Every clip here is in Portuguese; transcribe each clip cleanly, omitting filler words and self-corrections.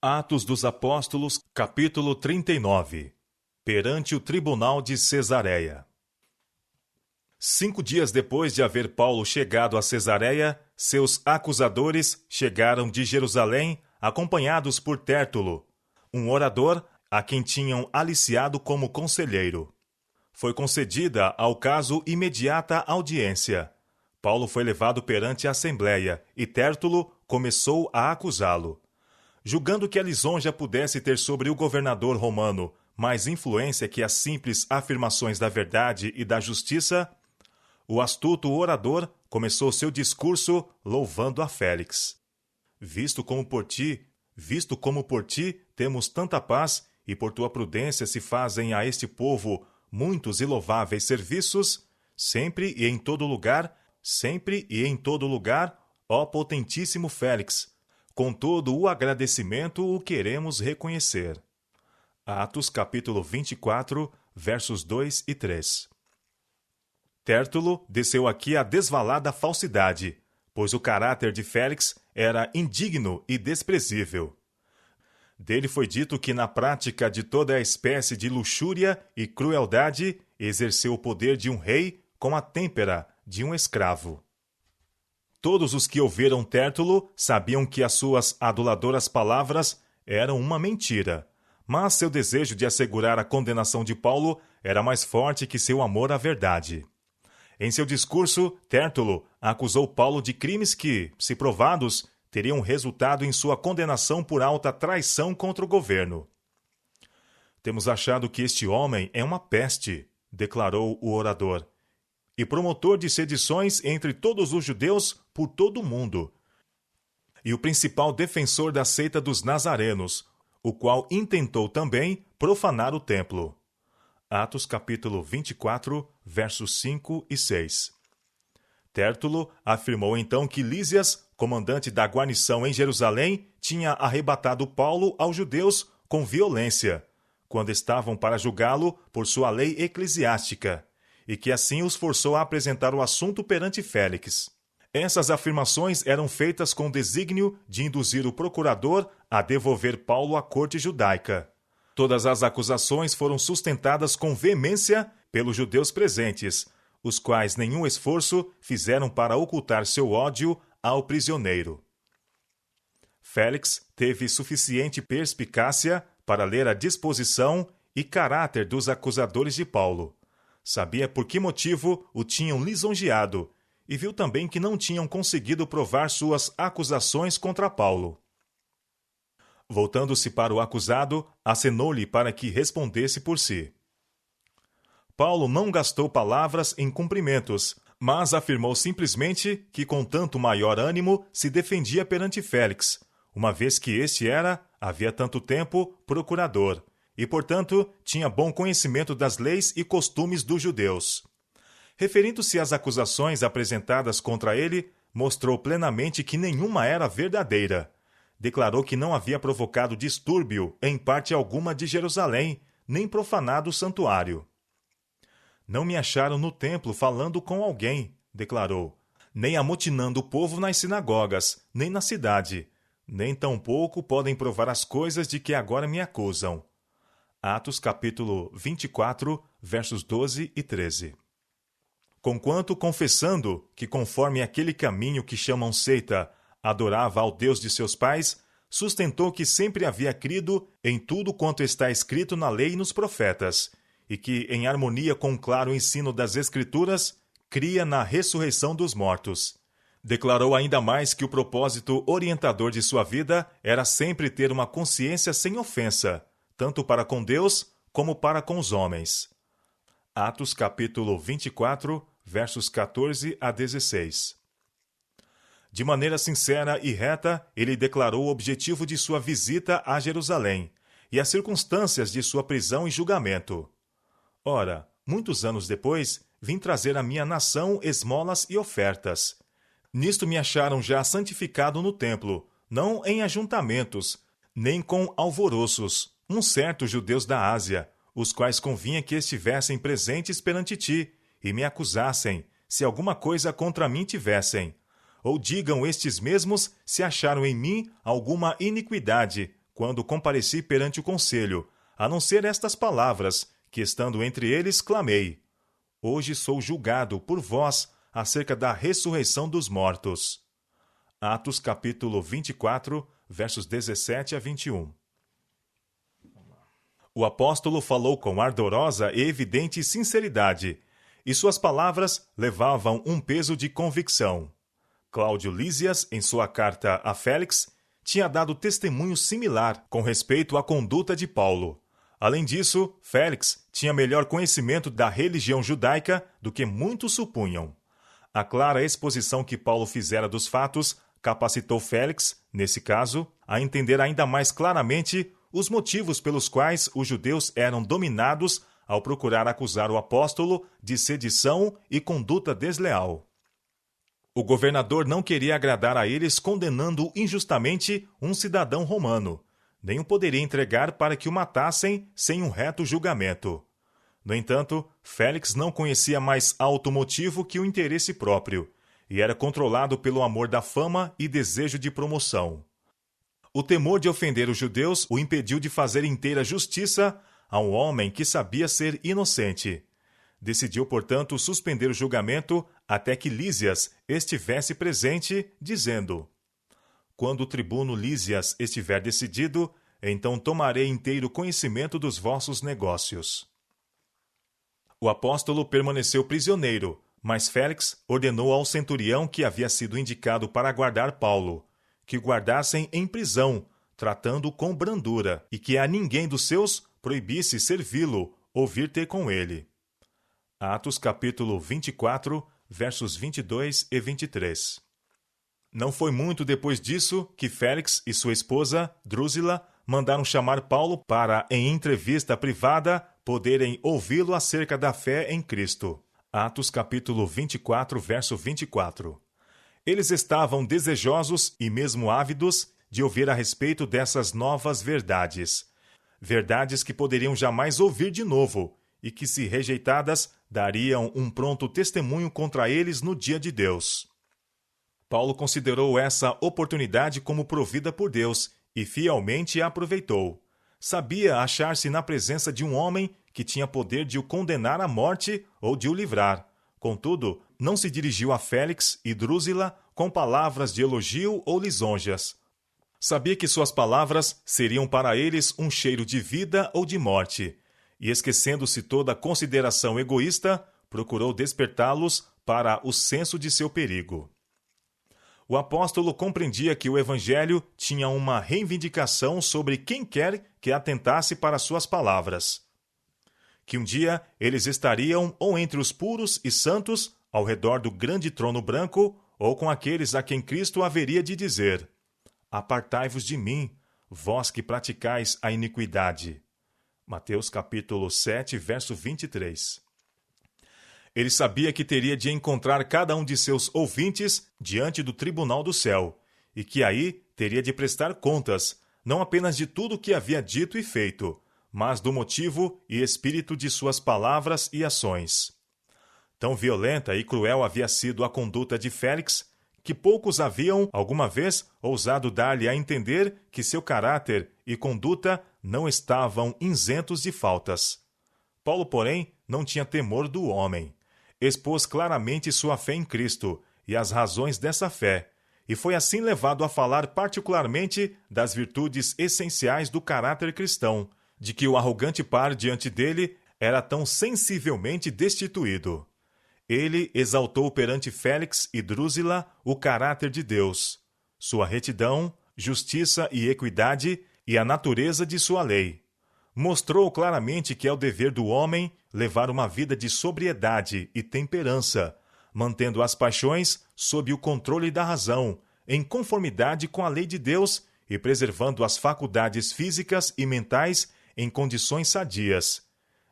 Atos dos Apóstolos, capítulo 39. Perante o tribunal de Cesareia. 5 dias depois de haver Paulo chegado a Cesareia, seus acusadores chegaram de Jerusalém, acompanhados por Tértulo, um orador a quem tinham aliciado como conselheiro. Foi concedida ao caso imediata audiência. Paulo foi levado perante a Assembleia e Tértulo começou a acusá-lo. Julgando que a lisonja pudesse ter sobre o governador romano mais influência que as simples afirmações da verdade e da justiça, o astuto orador começou seu discurso louvando a Félix. Visto como por ti temos tanta paz, e por tua prudência se fazem a este povo muitos e louváveis serviços, sempre e em todo lugar, ó potentíssimo Félix, com todo o agradecimento o queremos reconhecer. Atos capítulo 24, versos 2 e 3. Tértulo desceu aqui a desvalada falsidade, pois o caráter de Félix era indigno e desprezível. Dele foi dito que na prática de toda a espécie de luxúria e crueldade exerceu o poder de um rei com a têmpera de um escravo. Todos os que ouviram Tértulo sabiam que as suas aduladoras palavras eram uma mentira, mas seu desejo de assegurar a condenação de Paulo era mais forte que seu amor à verdade. Em seu discurso, Tértulo acusou Paulo de crimes que, se provados, teriam resultado em sua condenação por alta traição contra o governo. Temos achado que este homem é uma peste, declarou o orador, e promotor de sedições entre todos os judeus por todo o mundo, e o principal defensor da seita dos nazarenos, o qual intentou também profanar o templo. Atos capítulo 24, versos 5 e 6. Tértulo afirmou então que Lísias, comandante da guarnição em Jerusalém, tinha arrebatado Paulo aos judeus com violência, quando estavam para julgá-lo por sua lei eclesiástica, e que assim os forçou a apresentar o assunto perante Félix. Essas afirmações eram feitas com o desígnio de induzir o procurador a devolver Paulo à corte judaica. Todas as acusações foram sustentadas com veemência pelos judeus presentes, os quais nenhum esforço fizeram para ocultar seu ódio ao prisioneiro. Félix teve suficiente perspicácia para ler a disposição e caráter dos acusadores de Paulo. Sabia por que motivo o tinham lisonjeado e viu também que não tinham conseguido provar suas acusações contra Paulo. Voltando-se para o acusado, acenou-lhe para que respondesse por si. Paulo não gastou palavras em cumprimentos, mas afirmou simplesmente que com tanto maior ânimo se defendia perante Félix, uma vez que este era, havia tanto tempo, procurador, e, portanto, tinha bom conhecimento das leis e costumes dos judeus. Referindo-se às acusações apresentadas contra ele, mostrou plenamente que nenhuma era verdadeira. Declarou que não havia provocado distúrbio em parte alguma de Jerusalém, nem profanado o santuário. Não me acharam no templo falando com alguém, declarou, nem amotinando o povo nas sinagogas, nem na cidade, nem tampouco podem provar as coisas de que agora me acusam. Atos capítulo 24, versos 12 e 13. Conquanto confessando que, conforme aquele caminho que chamam seita, adorava ao Deus de seus pais, sustentou que sempre havia crido em tudo quanto está escrito na lei e nos profetas, e que, em harmonia com o claro ensino das Escrituras, cria na ressurreição dos mortos. Declarou ainda mais que o propósito orientador de sua vida era sempre ter uma consciência sem ofensa, tanto para com Deus como para com os homens. Atos capítulo 24, versos 14 a 16. De maneira sincera e reta, ele declarou o objetivo de sua visita a Jerusalém e as circunstâncias de sua prisão e julgamento. Ora, muitos anos depois, vim trazer à minha nação esmolas e ofertas. Nisto me acharam já santificado no templo, não em ajuntamentos, nem com alvoroços, uns certos judeus da Ásia, os quais convinha que estivessem presentes perante ti, e me acusassem, se alguma coisa contra mim tivessem. Ou digam estes mesmos se acharam em mim alguma iniquidade, quando compareci perante o conselho, a não ser estas palavras, que estando entre eles clamei: Hoje sou julgado por vós acerca da ressurreição dos mortos. Atos capítulo 24, versos 17 a 21. O apóstolo falou com ardorosa e evidente sinceridade, e suas palavras levavam um peso de convicção. Cláudio Lísias, em sua carta a Félix, tinha dado testemunho similar com respeito à conduta de Paulo. Além disso, Félix tinha melhor conhecimento da religião judaica do que muitos supunham. A clara exposição que Paulo fizera dos fatos capacitou Félix, nesse caso, a entender ainda mais claramente os motivos pelos quais os judeus eram dominados ao procurar acusar o apóstolo de sedição e conduta desleal. O governador não queria agradar a eles condenando injustamente um cidadão romano, nem o poderia entregar para que o matassem sem um reto julgamento. No entanto, Félix não conhecia mais alto motivo que o interesse próprio, e era controlado pelo amor da fama e desejo de promoção. O temor de ofender os judeus o impediu de fazer inteira justiça a um homem que sabia ser inocente. Decidiu, portanto, suspender o julgamento até que Lísias estivesse presente, dizendo: Quando o tribuno Lísias estiver decidido, então tomarei inteiro conhecimento dos vossos negócios. O apóstolo permaneceu prisioneiro, mas Félix ordenou ao centurião que havia sido indicado para guardar Paulo, que o guardassem em prisão, tratando com brandura, e que a ninguém dos seus proibisse servi-lo ou vir ter com ele. Atos capítulo 24, versos 22 e 23. Não foi muito depois disso que Félix e sua esposa, Drúzila, mandaram chamar Paulo para, em entrevista privada, poderem ouvi-lo acerca da fé em Cristo. Atos capítulo 24, verso 24. Eles estavam desejosos e mesmo ávidos de ouvir a respeito dessas novas verdades. Verdades que poderiam jamais ouvir de novo e que, se rejeitadas, dariam um pronto testemunho contra eles no dia de Deus. Paulo considerou essa oportunidade como provida por Deus e fielmente a aproveitou. Sabia achar-se na presença de um homem que tinha poder de o condenar à morte ou de o livrar. Contudo, não se dirigiu a Félix e Drúzila com palavras de elogio ou lisonjas. Sabia que suas palavras seriam para eles um cheiro de vida ou de morte, e, esquecendo-se toda consideração egoísta, procurou despertá-los para o senso de seu perigo. O apóstolo compreendia que o evangelho tinha uma reivindicação sobre quem quer que atentasse para suas palavras. Que um dia eles estariam ou entre os puros e santos, ao redor do grande trono branco, ou com aqueles a quem Cristo haveria de dizer: Apartai-vos de mim, vós que praticais a iniquidade. Mateus capítulo 7, verso 23. Ele sabia que teria de encontrar cada um de seus ouvintes diante do tribunal do céu, e que aí teria de prestar contas, não apenas de tudo o que havia dito e feito, mas do motivo e espírito de suas palavras e ações. Tão violenta e cruel havia sido a conduta de Félix, que poucos haviam, alguma vez, ousado dar-lhe a entender que seu caráter e conduta não estavam isentos de faltas. Paulo, porém, não tinha temor do homem. Expôs claramente sua fé em Cristo e as razões dessa fé, e foi assim levado a falar particularmente das virtudes essenciais do caráter cristão, de que o arrogante par diante dele era tão sensivelmente destituído. Ele exaltou perante Félix e Drúzila o caráter de Deus, sua retidão, justiça e equidade e a natureza de sua lei. Mostrou claramente que é o dever do homem levar uma vida de sobriedade e temperança, mantendo as paixões sob o controle da razão, em conformidade com a lei de Deus e preservando as faculdades físicas e mentais em condições sadias.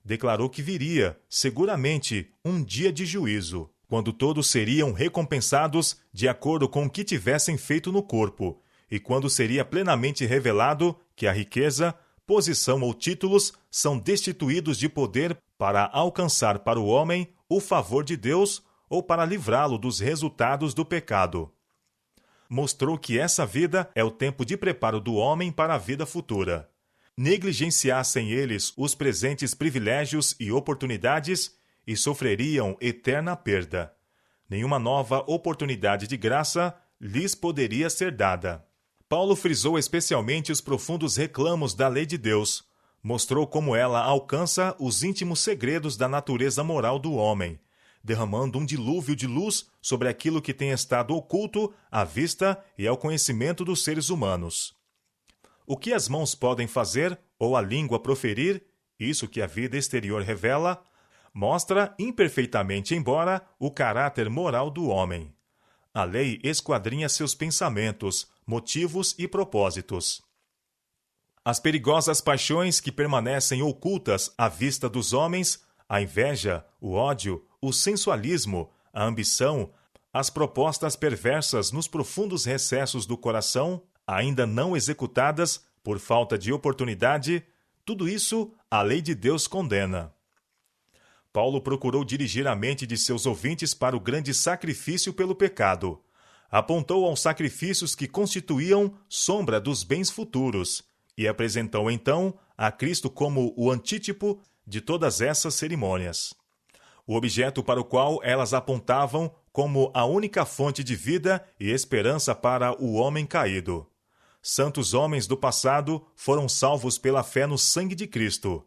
Declarou que viria, seguramente, um dia de juízo, quando todos seriam recompensados de acordo com o que tivessem feito no corpo, e quando seria plenamente revelado que a riqueza, posição ou títulos são destituídos de poder para alcançar para o homem o favor de Deus ou para livrá-lo dos resultados do pecado. mostrou que essa vida é o tempo de preparo do homem para a vida futura. Negligenciassem eles os presentes privilégios e oportunidades e sofreriam eterna perda. Nenhuma nova oportunidade de graça lhes poderia ser dada. Paulo frisou especialmente os profundos reclamos da lei de Deus. Mostrou como ela alcança os íntimos segredos da natureza moral do homem, derramando um dilúvio de luz sobre aquilo que tem estado oculto à vista e ao conhecimento dos seres humanos. O que as mãos podem fazer, ou a língua proferir, isso que a vida exterior revela, mostra imperfeitamente, embora, o caráter moral do homem. A lei esquadrinha seus pensamentos, motivos e propósitos. As perigosas paixões que permanecem ocultas à vista dos homens, a inveja, o ódio, o sensualismo, a ambição, as propostas perversas nos profundos recessos do coração, ainda não executadas por falta de oportunidade, tudo isso a lei de Deus condena. Paulo procurou dirigir a mente de seus ouvintes para o grande sacrifício pelo pecado. Apontou aos sacrifícios que constituíam sombra dos bens futuros e apresentou então a Cristo como o antítipo de todas essas cerimônias. O objeto para o qual elas apontavam como a única fonte de vida e esperança para o homem caído. Santos homens do passado foram salvos pela fé no sangue de Cristo.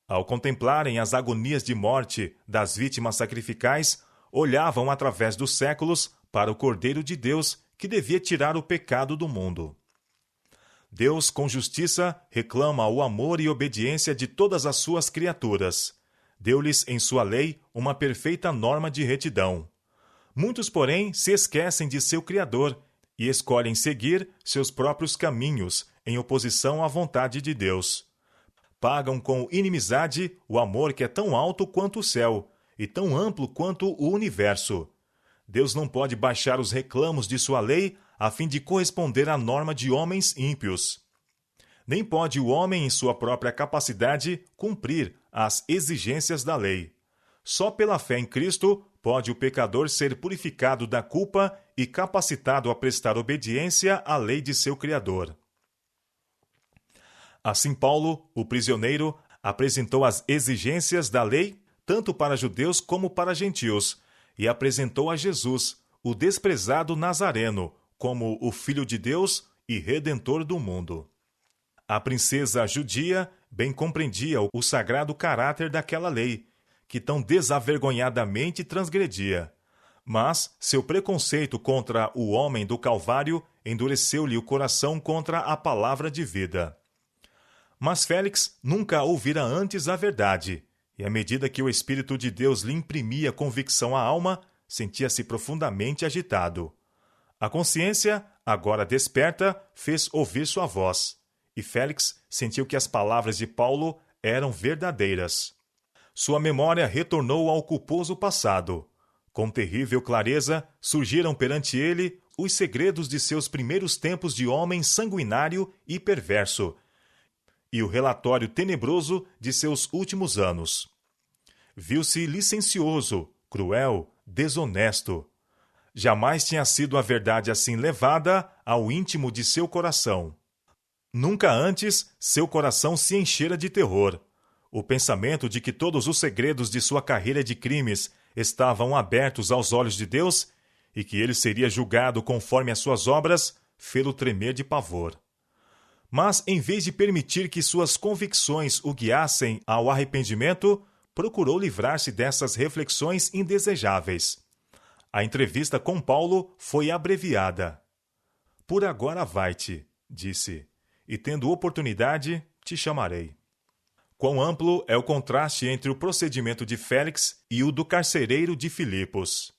Ao contemplarem as agonias de morte das vítimas sacrificais, olhavam através dos séculos para o Cordeiro de Deus que devia tirar o pecado do mundo. Deus, com justiça, reclama o amor e obediência de todas as suas criaturas. Deu-lhes em sua lei uma perfeita norma de retidão. Muitos, porém, se esquecem de seu Criador e escolhem seguir seus próprios caminhos em oposição à vontade de Deus. Pagam com inimizade o amor que é tão alto quanto o céu e tão amplo quanto o universo. Deus não pode baixar os reclamos de sua lei a fim de corresponder à norma de homens ímpios. Nem pode o homem, em sua própria capacidade, cumprir as exigências da lei. Só pela fé em Cristo pode o pecador ser purificado da culpa e capacitado a prestar obediência à lei de seu Criador. Assim, Paulo, o prisioneiro, apresentou as exigências da lei tanto para judeus como para gentios, e apresentou a Jesus, o desprezado Nazareno, como o Filho de Deus e Redentor do mundo. A princesa judia bem compreendia o sagrado caráter daquela lei, que tão desavergonhadamente transgredia. Mas seu preconceito contra o homem do Calvário endureceu-lhe o coração contra a palavra de vida. Mas Félix nunca ouvira antes a verdade, e à medida que o Espírito de Deus lhe imprimia convicção à alma, sentia-se profundamente agitado. A consciência, agora desperta, fez ouvir sua voz, e Félix sentiu que as palavras de Paulo eram verdadeiras. Sua memória retornou ao culposo passado. Com terrível clareza, surgiram perante ele os segredos de seus primeiros tempos de homem sanguinário e perverso, e o relatório tenebroso de seus últimos anos. Viu-se licencioso, cruel, desonesto. Jamais tinha sido a verdade assim levada ao íntimo de seu coração. Nunca antes seu coração se enchera de terror. O pensamento de que todos os segredos de sua carreira de crimes estavam abertos aos olhos de Deus e que ele seria julgado conforme as suas obras, fê-lo tremer de pavor. Mas, em vez de permitir que suas convicções o guiassem ao arrependimento, procurou livrar-se dessas reflexões indesejáveis. A entrevista com Paulo foi abreviada. "Por agora vai-te", disse, "e tendo oportunidade, te chamarei." Quão amplo é o contraste entre o procedimento de Félix e o do carcereiro de Filipos.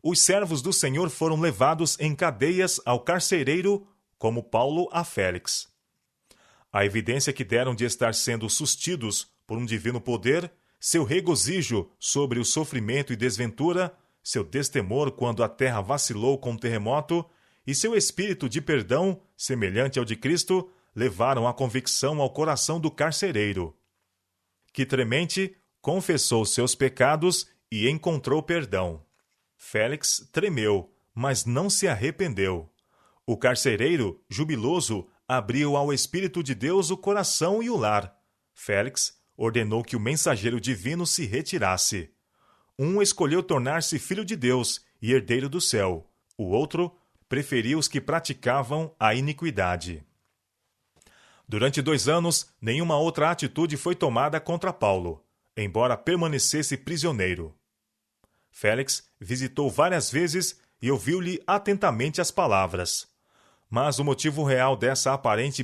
Os servos do Senhor foram levados em cadeias ao carcereiro, como Paulo a Félix. A evidência que deram de estar sendo sustidos por um divino poder, seu regozijo sobre o sofrimento e desventura, seu destemor quando a terra vacilou com o terremoto e seu espírito de perdão, semelhante ao de Cristo, levaram a convicção ao coração do carcereiro, que tremente confessou seus pecados e encontrou perdão. Félix tremeu, mas não se arrependeu. O carcereiro, jubiloso, abriu ao Espírito de Deus o coração e o lar. Félix ordenou que o mensageiro divino se retirasse. Um escolheu tornar-se filho de Deus e herdeiro do céu. O outro preferiu os que praticavam a iniquidade. Durante 2 anos, nenhuma outra atitude foi tomada contra Paulo, embora permanecesse prisioneiro. Félix visitou várias vezes e ouviu-lhe atentamente as palavras. Mas o motivo real dessa aparente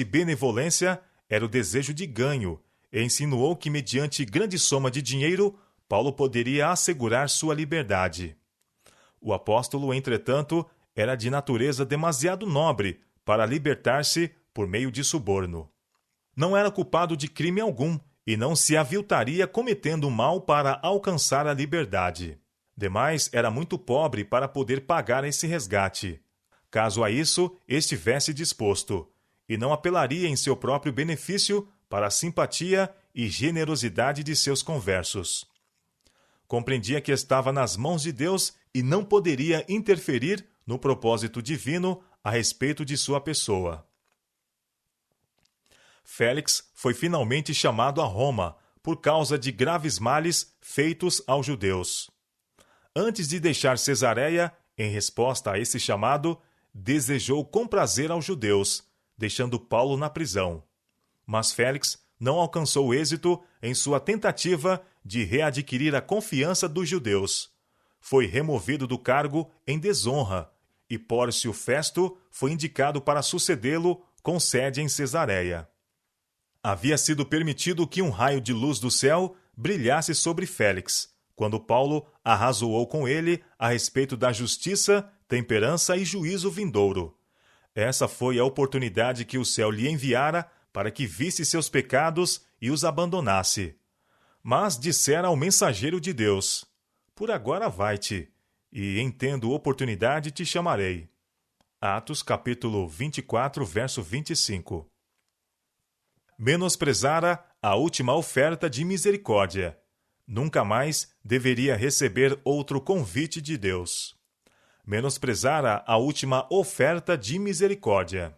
benevolência era o desejo de ganho, e insinuou que, mediante grande soma de dinheiro, Paulo poderia assegurar sua liberdade. O apóstolo, entretanto, era de natureza demasiado nobre para libertar-se por meio de suborno. Não era culpado de crime algum e não se aviltaria cometendo mal para alcançar a liberdade. Demais, era muito pobre para poder pagar esse resgate. Caso a isso estivesse disposto, e não apelaria em seu próprio benefício para a simpatia e generosidade de seus conversos. Compreendia que estava nas mãos de Deus e não poderia interferir no propósito divino a respeito de sua pessoa. Félix foi finalmente chamado a Roma por causa de graves males feitos aos judeus. Antes de deixar Cesareia, em resposta a esse chamado, desejou comprazer aos judeus, deixando Paulo na prisão. Mas Félix não alcançou êxito em sua tentativa de readquirir a confiança dos judeus. Foi removido do cargo em desonra, e Pórcio Festo foi indicado para sucedê-lo com sede em Cesareia. Havia sido permitido que um raio de luz do céu brilhasse sobre Félix, quando Paulo arrazoou com ele a respeito da justiça, temperança e juízo vindouro. Essa foi a oportunidade que o céu lhe enviara para que visse seus pecados e os abandonasse. Mas dissera ao mensageiro de Deus: por agora vai-te, e em tendo oportunidade te chamarei. Atos capítulo 24, verso 25. Menosprezara a última oferta de misericórdia. Nunca mais deveria receber outro convite de Deus. Menosprezara a última oferta de misericórdia.